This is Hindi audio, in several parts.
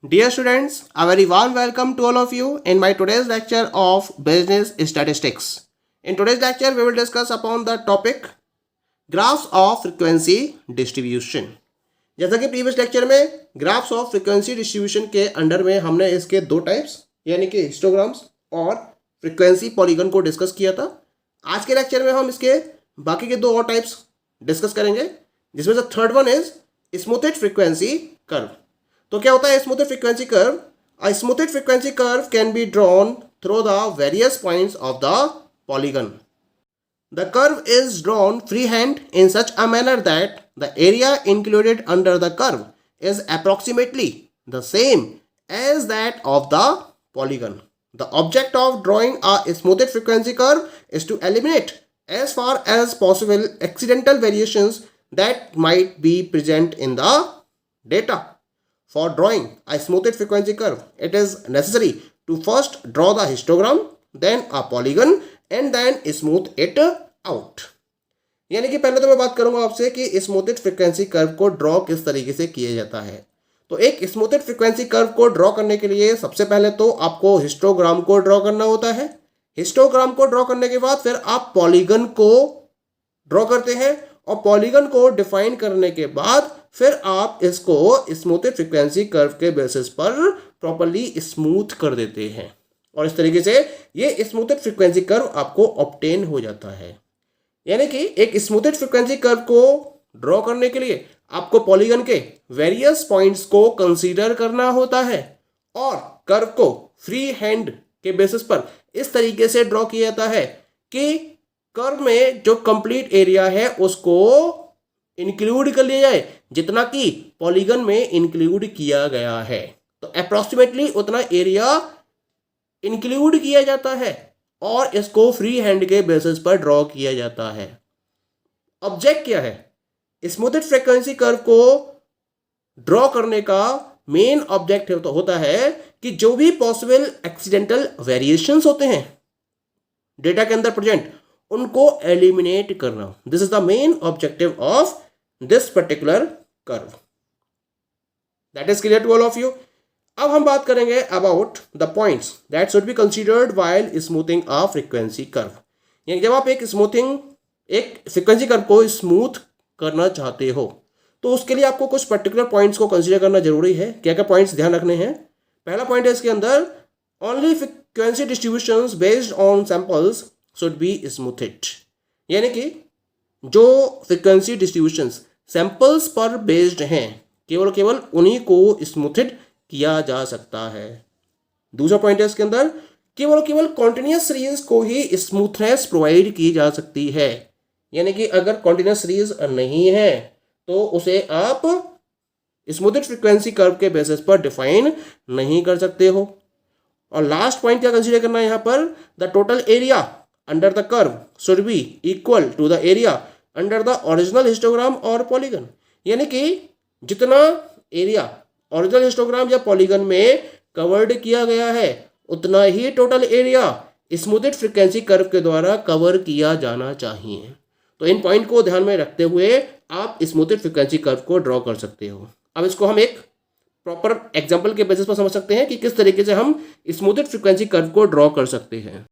Dear students, a very warm welcome to all of you in my today's lecture of business statistics. In today's lecture, we will discuss upon the topic graphs of frequency distribution. जैसा कि प्रीवियस लेक्चर में ग्राफ्स ऑफ फ्रीक्वेंसी डिस्ट्रीब्यूशन के अंडर में हमने इसके दो टाइप्स यानी कि हिस्टोग्राम्स और फ्रीक्वेंसी पॉलीगन को डिस्कस किया था। आज के लेक्चर में हम इसके बाकी के दो और टाइप्स डिस्कस करेंगे, जिसमें से third one is smoothed frequency curve. तो क्या होता है smoothed frequency curve? A smoothed frequency curve can be drawn through the various points of the polygon. The curve is drawn freehand in such a manner that the area included under the curve is approximately the same as that of the polygon. The object of drawing a smoothed frequency curve is to eliminate as far as possible accidental variations that might be present in the data. For drawing a smoothed frequency curve, it is necessary to first draw the histogram, then a polygon, and then smooth it out. यानी कि पहले तो मैं बात करूंगा आपसे कि स्मूथेड फ्रीक्वेंसी कर्व को ड्रॉ किस तरीके से किया जाता है। तो एक स्मूथेड फ्रीक्वेंसी कर्व को ड्रॉ करने के लिए सबसे पहले तो आपको हिस्टोग्राम को ड्रॉ करना होता है। हिस्टोग्राम को ड्रॉ करने के बाद फिर आप पॉलीगन को ड्रॉ करते हैं और पॉलीगन को डिफाइन करने के बाद फिर आप इसको स्मूथेड फ्रीक्वेंसी कर्व के बेसिस पर प्रॉपर्ली स्मूथ कर देते हैं और इस तरीके से ये स्मूथेड फ्रीक्वेंसी कर्व आपको ऑब्टेन हो जाता है। यानी कि एक स्मूथेड फ्रीक्वेंसी कर्व को ड्रॉ करने के लिए आपको पॉलीगन के वेरियस पॉइंट्स को कंसीडर करना होता है और कर्व को फ्री हैंड के बेसिस पर इस तरीके से ड्रॉ किया जाता है कि कर्व में जो कंप्लीट एरिया है उसको इंक्लूड कर लिया जाए जितना कि पॉलीगन में इंक्लूड किया गया है। तो अप्रॉक्सीमेटली उतना एरिया इंक्लूड किया जाता है और इसको फ्री हैंड के बेसिस पर ड्रॉ किया जाता है। ऑब्जेक्ट क्या है? स्मूथेड फ्रीक्वेंसी कर्व को ड्रॉ करने का मेन ऑब्जेक्ट होता है कि जो भी पॉसिबल एक्सीडेंटल वेरिएशंस होते हैं डेटा के अंदर प्रेजेंट उनको एलिमिनेट करना। This is the main objective of this particular curve. That is clear to all of you. अब हम बात करेंगे about the points that should be considered while smoothing a frequency curve. यानी जब आप एक फ्रीक्वेंसी कर्व को स्मूथ करना चाहते हो तो उसके लिए आपको कुछ पर्टिकुलर पॉइंट्स को कंसीडर करना जरूरी है। क्या क्या पॉइंट्स ध्यान रखने हैं? पहला पॉइंट है इसके अंदर only frequency distributions based on samples should be smoothed. यानी कि जो फ्रीक्वेंसी डिस्ट्रीब्यूशंस सैंपल्स पर बेस्ड हैं केवल उन्हीं को स्मूथेड किया जा सकता है। दूसरा पॉइंट है इसके अंदर केवल कॉन्टिन्यूस सीरीज को ही स्मूथनेस प्रोवाइड की जा सकती है। यानी कि अगर कॉन्टिन्यूस सीरीज नहीं है तो उसे आप स्मूथेड फ्रीक्वेंसी कर्व के बेसिस पर डिफाइन नहीं कर सकते हो। और लास्ट पॉइंट क्या कंसीडर करना है यहाँ पर? The total area under the curve should be equal to the area under the original histogram और पॉलीगन। यानी कि जितना एरिया ओरिजिनल हिस्टोग्राम या पॉलीगन में कवर्ड किया गया है उतना ही total area smoothed frequency curve के द्वारा कवर किया जाना चाहिए। तो इन पॉइंट को ध्यान में रखते हुए आप स्मूथेड फ्रीक्वेंसी कर्व को ड्रॉ कर सकते हो। अब इसको हम एक प्रॉपर एग्जांपल के बेसिस पर समझ सकते हैं कि किस तरीके से हम स्मूथेड फ्रीक्वेंसी कर्व को ड्रॉ कर सकते हैं।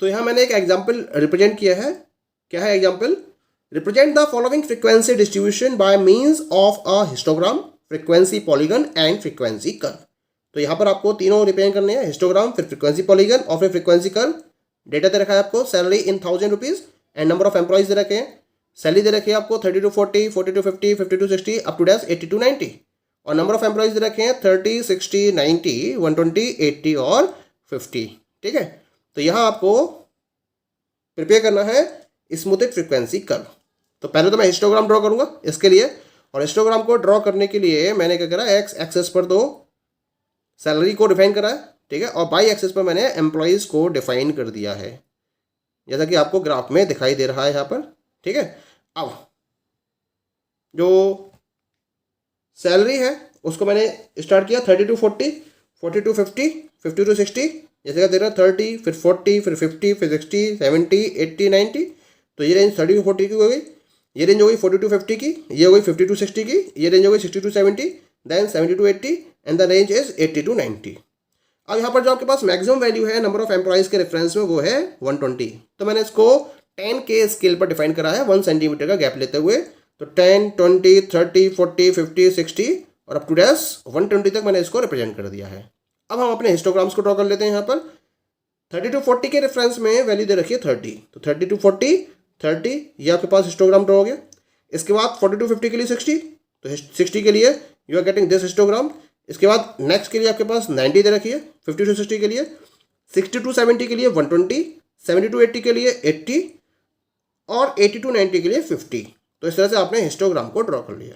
तो यहाँ मैंने एक एग्जाम्पल रिप्रेजेंट किया है। क्या है example? Represent the following frequency distribution by means of a histogram, frequency polygon and frequency curve. तो यहाँ पर आपको तीनों रिप्रेजेंट करने हैं, हिस्टोग्राम, फिर फ्रीक्वेंसी पॉलीगन और फिर फ्रीक्वेंसी कर्व। डेटा दे रखा है आपको salary in 1000 rupees and number of employees दे रखे हैं। सैलरी दे रखी है आपको 30 to 40, 40 to 50, 50 to 60 up to 80 to 90 और नंबर ऑफ एम्प्लॉइज दे रखे हैं 30, 60, 90, 120, 80 और 50। ठीक है, तो यहाँ आपको प्रिपेयर करना है स्मूथेड फ्रीक्वेंसी कर्व। तो पहले तो मैं हिस्टोग्राम ड्रॉ करूंगा इसके लिए और हिस्टोग्राम को ड्रॉ करने के लिए मैंने क्या करा, एक्स एक्सेस पर तो सैलरी को डिफाइन करा है, ठीक है, और बाई एक्सेस पर मैंने एम्प्लॉइज को डिफाइन कर दिया है जैसा कि आपको ग्राफ में दिखाई दे रहा है यहाँ पर। ठीक है, अब जो सैलरी है उसको मैंने स्टार्ट किया 30 to 40, 40 to 50, 50 to 60, जैसे का दे रहा 30, फिर 40, फिर 50, फिर 60, 70, 80, 90। तो ये रेंज 30 to 40 की हो गई, ये रेंज हो गई 40 to 50 की, ये हो गई 50 to 60 की, ये रेंज हो गई 60 to 70, then 70 to 80 and the range is 80 to 90। अब यहाँ पर जो आपके पास मैक्सिमम वैल्यू है नंबर ऑफ एम्प्लॉइज के रेफरेंस में वो है 120। तो मैंने इसको 10 के स्केल पर डिफाइन करा है 1 सेंटीमीटर का गैप लेते हुए। तो 10, 20, 30, 40, 50, 60 और अप टू डैश 120 तक मैंने इसको रिप्रेजेंट कर दिया है। अब हम अपने हिस्टोग्राम्स को ड्रॉ कर लेते हैं। यहाँ पर 30 to 40 के रेफरेंस में वैल्यू दे रखी है 30। तो 30 to 40, 30 ये आपके पास हिस्टोग्राम ड्रॉ हो गया। इसके बाद 40 to 50 के लिए 60, तो 60 के लिए you are getting this histogram. इसके बाद नेक्स्ट के लिए आपके पास 90 दे रखी है 50 to 60 के लिए, 60 to 70 के लिए 120, 70 to 80 के लिए 80 और 80 to 90 के लिए 50। तो इस तरह से आपने हिस्टोग्राम को ड्रॉ कर लिया।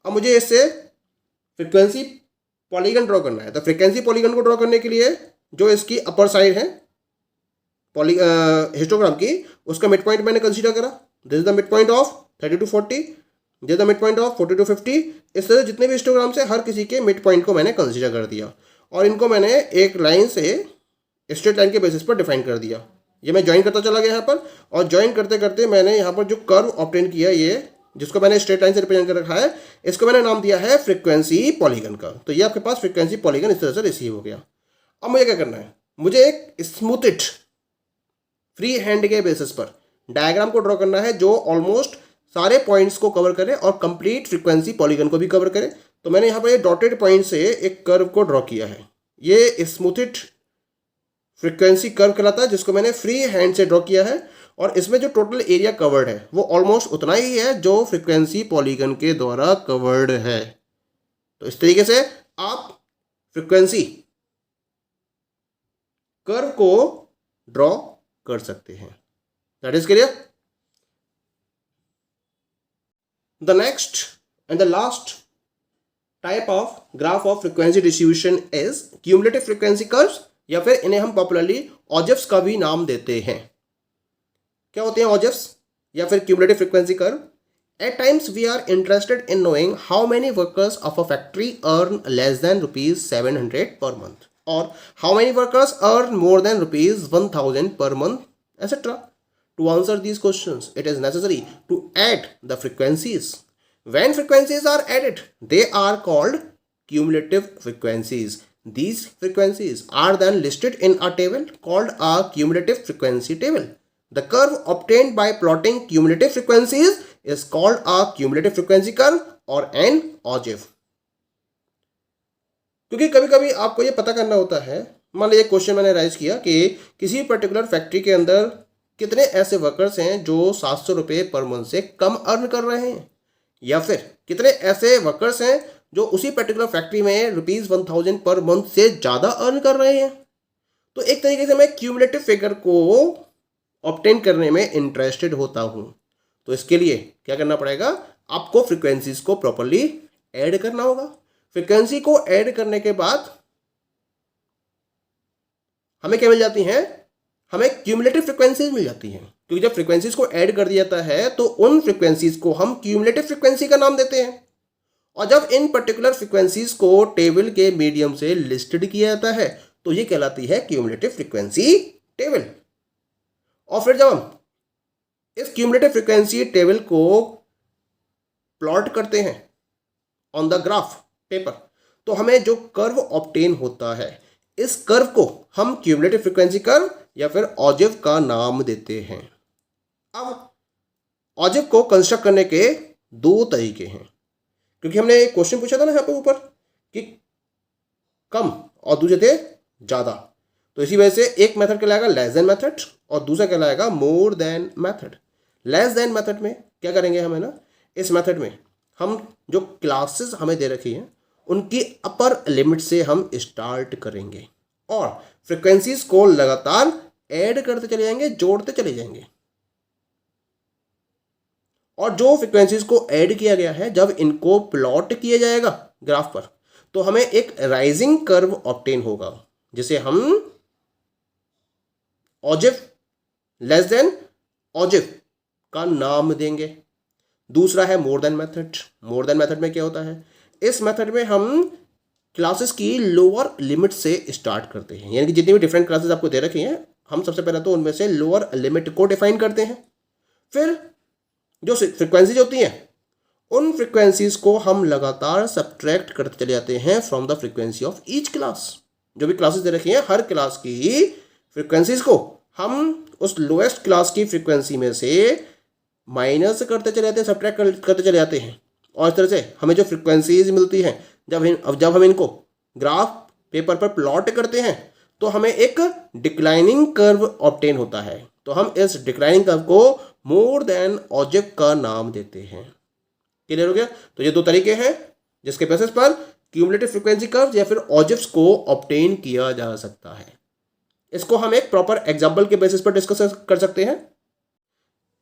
अब मुझे इससे फ्रीक्वेंसी पॉलीगन ड्रॉ करना है। तो फ्रीक्वेंसी पॉलीगन को ड्रॉ करने के लिए जो इसकी अपर साइड है हिस्टोग्राम की, उसका मिड पॉइंट मैंने कंसीडर करा। This is the mid point of 30 to 40, this is the mid point of 40 to 50। इस तरह जितने भी हिस्टोग्राम से हर किसी के मिड पॉइंट को मैंने कंसीडर कर दिया और इनको मैंने एक लाइन से स्ट्रेट लाइन के बेसिस पर डिफाइन कर दिया। ये मैं ज्वाइन करता चला गया यहाँ पर, और ज्वाइन करते करते मैंने यहाँ पर जो कर्व ऑब्टेन किया, ये जिसको मैंने स्ट्रेट लाइन से रिप्रेजेंट कर रखा है, इसको मैंने नाम दिया है फ्रीक्वेंसी पॉलीगन का। तो ये आपके पास फ्रीक्वेंसी पॉलीगन इस तरह से रिसीव हो गया। अब मुझे क्या करना है, मुझे एक स्मूथेड फ्री हैंड के बेसिस पर डायग्राम को ड्रॉ करना है जो ऑलमोस्ट सारे पॉइंट्स को कवर करे और कंप्लीट फ्रीक्वेंसी पॉलीगन को भी कवर करे। तो मैंने यहाँ पर ये डॉटेड पॉइंट से एक कर्व को ड्रॉ किया है। ये स्मूथेड फ्रीक्वेंसी कर्व कहलाता है, जिसको मैंने फ्री हैंड से ड्रॉ किया है। और इसमें जो टोटल एरिया कवर्ड है वो ऑलमोस्ट उतना ही है जो फ्रीक्वेंसी पॉलीगन के द्वारा कवर्ड है। तो इस तरीके से आप फ्रीक्वेंसी कर्व को ड्रॉ कर सकते हैं। That is clear. The next and the last type of graph of frequency distribution is cumulative frequency curves, या फिर इन्हें हम पॉपुलरली ऑजेव्स का भी नाम देते हैं। क्या होते हैं ऑजेव्स या फिर cumulative frequency curve? At times we are interested in knowing how many workers of a factory earn less than ₹700 per month, और how many workers earn more than ₹1000 per month, etc. To answer these questions, it is necessary to add the frequencies. When frequencies are added, they are called cumulative frequencies. These frequencies are then listed in a table called a cumulative frequency table. The curve obtained by plotting cumulative frequencies is called a cumulative frequency curve or an ogive. क्योंकि कभी कभी आपको ये पता करना होता है, मान लीजिए क्वेश्चन मैंने राइज किया कि किसी पर्टिकुलर फैक्ट्री के अंदर कितने ऐसे वर्कर्स हैं जो 700 रुपये पर मंथ से कम अर्न कर रहे हैं, या फिर कितने ऐसे वर्कर्स हैं जो उसी पर्टिकुलर फैक्ट्री में ₹1000 पर मंथ से ज़्यादा अर्न कर रहे हैं। तो एक तरीके से मैं क्यूमुलेटिव फिगर को ऑब्टेन करने में इंटरेस्टेड होता हूँ। तो इसके लिए क्या करना पड़ेगा, आपको फ्रीक्वेंसीज को प्रॉपरली ऐड करना होगा। फ्रीक्वेंसी को ऐड करने के बाद हमें क्या मिल जाती हैं, हमें क्यूमुलेटिव फ्रीक्वेंसीज मिल जाती हैं। क्योंकि जब फ्रीक्वेंसीज को ऐड कर दिया जाता है तो उन फ्रीक्वेंसीज को हम क्यूमुलेटिव फ्रीक्वेंसी का नाम देते हैं। और जब इन पर्टिकुलर फ्रीक्वेंसीज को टेबल के मीडियम से लिस्टेड किया जाता है तो ये कहलाती है क्यूमुलेटिव फ्रीक्वेंसी टेबल। और फिर जब हम इस क्यूमुलेटिव फ्रीक्वेंसी टेबल को प्लॉट करते हैं ऑन द ग्राफ पेपर, तो हमें जो कर्व ऑब्टेन होता है, इस कर्व को हम क्यूमुलेटिव फ्रीक्वेंसी कर्व या फिर ऑजिव का नाम देते हैं। अब ऑजिव को कंस्ट्रक्ट करने के दो तरीके हैं, क्योंकि हमने एक क्वेश्चन पूछा था ना यहाँ पे ऊपर कि कम और दूसरे थे ज़्यादा। तो इसी वजह से एक मेथड कहलाएगा लेस देन मेथड और दूसरा कहलाएगा more than method. Less than method में क्या करेंगे हमें ना, इस मेथड में हम जो क्लासेस हमें दे रखी हैं उनकी अपर लिमिट से हम स्टार्ट करेंगे और फ्रीक्वेंसीज को लगातार ऐड करते चले जाएंगे, जोड़ते चले जाएंगे। और जो फ्रीक्वेंसीज को ऐड किया गया है, जब इनको प्लॉट किया जाएगा ग्राफ पर, तो हमें एक राइजिंग कर्व ऑब्टेन होगा जिसे हम ऑजिव लेस देन ऑजिव का नाम देंगे। दूसरा है more than method. More than method में क्या होता है, इस मेथड में हम क्लासेस की लोअर लिमिट से स्टार्ट करते हैं, यानी कि जितनी भी डिफरेंट क्लासेस आपको दे रखी हैं, हम सबसे पहले तो उनमें से लोअर लिमिट को डिफाइन करते हैं। फिर जो फ्रीक्वेंसीज होती हैं उन फ्रिक्वेंसीज को हम लगातार सब्ट्रैक्ट करते चले जाते हैं from the frequency of each class. जो भी क्लासेस दे रखी हैं, हर क्लास की फ्रिक्वेंसीज को हम उस लोएस्ट क्लास की फ्रिक्वेंसी में से माइनस करते चले जाते हैं, सब्ट्रैक्ट करते चले जाते हैं। और इस तरह से हमें जो फ्रिक्वेंसीज मिलती हैं, जब हम इनको ग्राफ पेपर पर प्लॉट करते हैं तो हमें एक डिक्लाइनिंग कर्व ऑब्टेन होता है। तो हम इस डिक्लाइनिंग कर्व को मोर देन ऑब्जेक्ट का नाम देते हैं। क्लियर हो गया? तो ये दो तरीके हैं जिसके बेसिस पर क्यूमुलेटिव फ्रीक्वेंसी कर्व या फिर ऑब्जेक्ट्स को ऑब्टेन किया जा सकता है। इसको हम एक प्रॉपर एग्जाम्पल के बेसिस पर डिस्कस कर सकते हैं।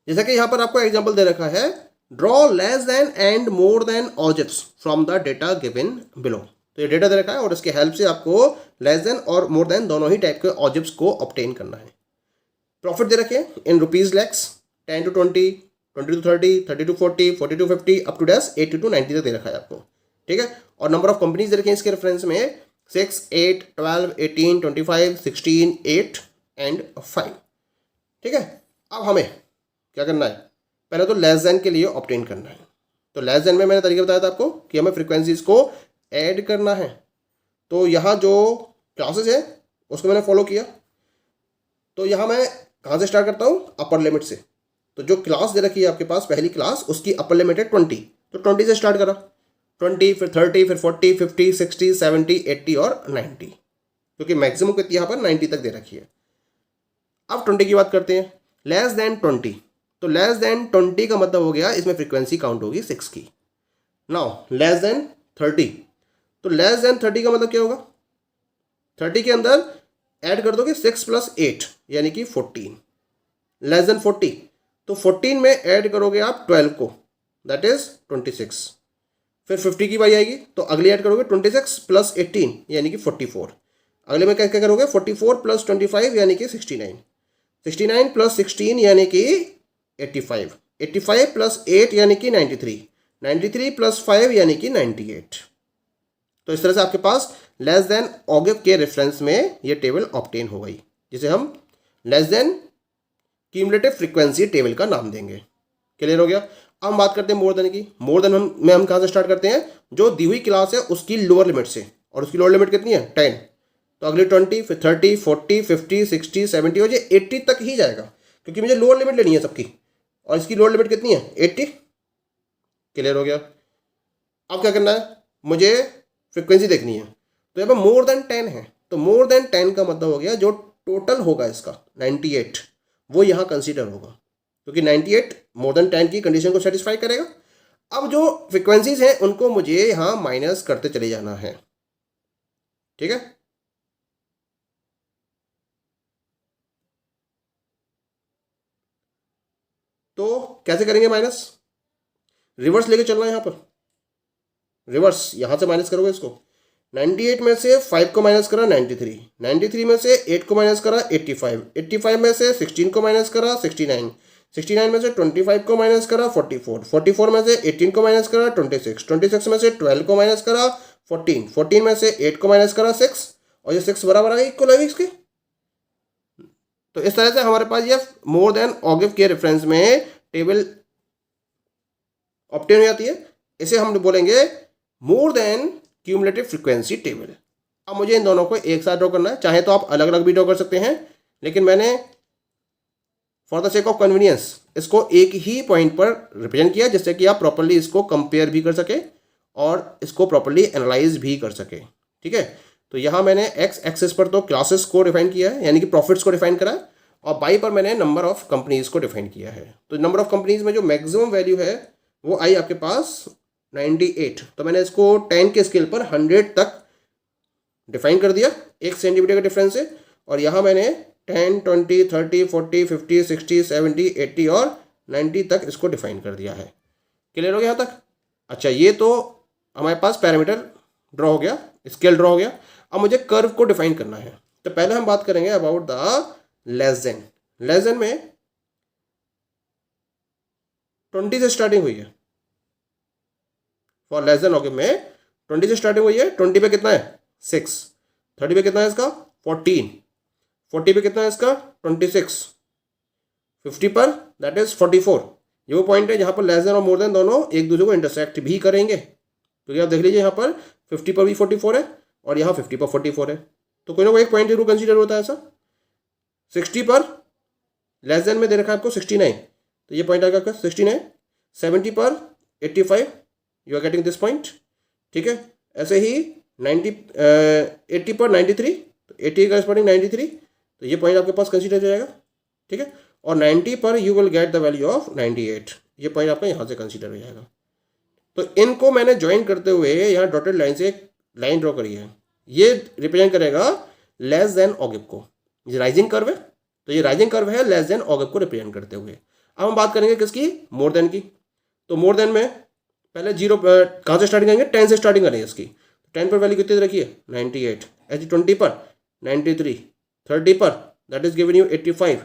जैसा कि यहां पर आपको एग्जाम्पल दे रखा है, draw less than and more than objects from the data given below. तो ये डेटा दे रखा है और इसके हेल्प से आपको लेस देन और मोर देन दोनों ही टाइप के ऑब्जेक्ट्स को ऑब्टेन करना है। प्रॉफिट दे रखे in rupees lakhs, 10 to 20, 20 to 30, 30 to 40, 40 to 50 up to dash 80 to 90 तक दे रखा है आपको। ठीक है, और नंबर ऑफ कंपनीज दे रखे हैं इसके रेफरेंस में 6, 8, 12, 18, 25, 16, 8 एंड 5। ठीक है, अब हमें क्या करना है, पहले तो लेस देन के लिए ऑब्टेन करना है। तो लेस देन में मैंने तरीका बताया था आपको कि हमें फ्रीक्वेंसीज को ऐड करना है। तो यहाँ जो क्लासेस है उसको मैंने फॉलो किया। तो यहाँ मैं कहाँ से स्टार्ट करता हूँ, अपर लिमिट से। तो जो क्लास दे रखी है आपके पास, पहली क्लास, उसकी अपर लिमिट है 20, तो 20 से स्टार्ट करा, 20, फिर 30, फिर 40, 50, 60, 70, 80 और 90, क्योंकि मैक्सिमम कितनी यहाँ पर 90 तक दे रखी है। अब 20 की बात करते हैं, लेस देन 20। तो लेस देन 20 का मतलब हो गया इसमें फ्रीक्वेंसी काउंट होगी 6 की। नाउ लेस देन 30, तो लेस देन 30 का मतलब क्या होगा, 30 के अंदर ऐड कर दोगे 6 + 8 यानी कि 14। लेस देन 40, तो 14 में ऐड करोगे आप 12 को, दैट इज 26। फिर 50 की बारी आएगी तो अगली ऐड करोगे 26 + 18 यानी कि 44। अगले में क्या क्या करोगे, 44 + 25 यानी कि 69, 69 + 16 यानी कि 85, 85 + 8 यानी कि 93, 93 + 5 यानी कि 98। तो इस तरह से आपके पास लेस देन ऑब्जेक्ट के रेफरेंस में ये टेबल ऑब्टेन हो गई, जिसे हम less than cumulative frequency table का नाम देंगे। क्लियर हो गया? अब हम बात करते हैं मोर देन की। मोर देन हम कहाँ से स्टार्ट करते हैं, जो दी हुई क्लास है उसकी लोअर लिमिट से, और उसकी लोअर लिमिट कितनी है, 10। तो अगली 20, फिर 30, 40, 50, 60, 70 और ये 80 तक ही जाएगा, क्योंकि मुझे लोअर लिमिट लेनी है सबकी, और इसकी लोअर लिमिट कितनी है, 80। क्लियर हो गया? अब क्या करना है, मुझे फ्रिक्वेंसी देखनी है। तो यहाँ पर मोर देन 10 है, तो मोर देन 10 का मतलब हो गया जो टोटल होगा इसका 98, वो यहाँ कंसीडर होगा, क्योंकि 98 मोर देन 10 की कंडीशन को सेटिस्फाई करेगा। अब जो फ्रिक्वेंसीज हैं उनको मुझे यहाँ माइनस करते चले जाना है। ठीक है, तो कैसे करेंगे माइनस, रिवर्स लेके चलना है। यहाँ पर रिवर्स, यहाँ से माइनस करोगे इसको, 98 में से 5 को माइनस करा 93, 93 में से 8 को माइनस करा 85, 85 में से 16 को माइनस करा 69, 69 में से 25 को माइनस करा 44, 44 में से 18 को माइनस करा 26, 26 में से 12 को माइनस करा 14, 14 में से 8 को माइनस करा 6, और ये 6 बराबर है इक्वल है इसके। तो इस तरह से हमारे पास ये मोर देन ऑब्जेक्ट के रेफरेंस में टेबल ऑब्टेन हो जाती है। इसे हम बोलेंगे more than cumulative frequency table. अब मुझे इन दोनों को एक साथ ड्रॉ करना है, चाहे तो आप अलग अलग भी ड्रॉ कर सकते हैं, लेकिन मैंने for the sake of convenience इसको एक ही पॉइंट पर रिप्रेजेंट किया, जिससे कि आप प्रॉपर्ली इसको कंपेयर भी कर सके और इसको प्रॉपर्ली एनालाइज भी कर सके। ठीक है, तो यहाँ मैंने एक्स एक्सिस पर तो क्लासेस को डिफाइन किया है, यानी कि प्रॉफिट्स को डिफाइन करा है, और बाई पर मैंने नंबर ऑफ कंपनीज को डिफाइन किया है। तो नंबर ऑफ कंपनीज में जो मैक्सिमम वैल्यू है वो आई आपके पास 98। तो मैंने इसको 10 के स्केल पर 100 तक डिफाइन कर दिया, 1 सेंटीमीटर का डिफरेंस से। और यहाँ मैंने 10, 20, 30, 40, 50, 60, 70, 80 और 90 तक इसको डिफाइन कर दिया है। क्लियर हो गया यहाँ तक? अच्छा, ये तो हमारे पास पैरामीटर ड्रॉ हो गया, स्केल ड्रॉ हो गया। अब मुझे कर्व को डिफाइन करना है। तो पहले हम बात करेंगे about the less than. Less than में 20 से स्टार्टिंग हुई है, फॉर लेस देन ओके में 20 से स्टार्टिंग हुई है। 20 पे कितना है 6, 30 पे कितना है इसका 14, 40 पे कितना है इसका 26, 50 पर दैट इज 44, ये वो पॉइंट है जहाँ पर लेस देन और मोर देन दोनों एक दूसरे को इंटरसेक्ट भी करेंगे। क्योंकि आप देख लीजिए यहाँ पर 50 पर भी 44 है और यहाँ 50 पर 44 है, तो कोई ना कोई एक पॉइंट जरूर कंसीडर होता है ऐसा। 60 पर लेस देन में दे रखा है आपको 69, तो ये पॉइंट आएगा आपका 69। 70 पर 85, you are getting this point, ठीक है। ऐसे ही 80 पर 93, तो 80 का स्पॉटिंग 93, तो ये पॉइंट आपके पास कंसीडर हो जाएगा, ठीक है। और 90 पर you will get the value of 98, ये पॉइंट आपका यहाँ से कंसीडर हो जाएगा। तो इनको मैंने ज्वाइन करते हुए यहाँ डॉटेड लाइन से एक लाइन ड्रॉ करी है, ये रिप्रेजेंट करेगा लेस देन ऑगिव को। ये राइजिंग कर्व है, तो ये राइजिंग कर्व है लेस देन ऑगिव को रिप्रेजेंट करते हुए। अब हम बात करेंगे किसकी, मोर देन की। तो मोर देन में पहले जीरो कहाँ से स्टार्टिंग करेंगे, 10 से स्टार्टिंग करेंगे इसकी। 10 पर वैल्यू कितनी रखी है, 98। ऐसे 20 पर 93, 30 पर दैट इज गिवन यू 85,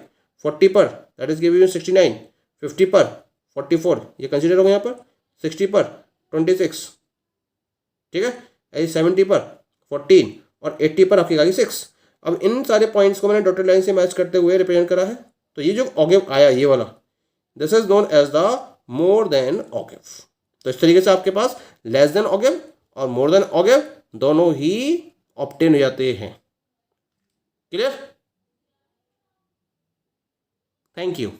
40 पर दैट इज गिवन यू 69, 50 पर 44, ये कंसिडर होगा यहाँ पर। 60 पर 26, ठीक है। ऐसे 70 पर 14 और 80 पर आपकी आएगी 6। अब इन सारे पॉइंट्स को मैंने डॉटेड लाइन से मैच करते हुए रिप्रेजेंट करा है। तो ये जो ऑगिव आया ये वाला, this is known as the more than ogive. तो इस तरीके से आपके पास लेस देन ऑगिव और मोर देन ऑगिव दोनों ही ऑब्टेन हो जाते हैं। क्लियर? Thank you.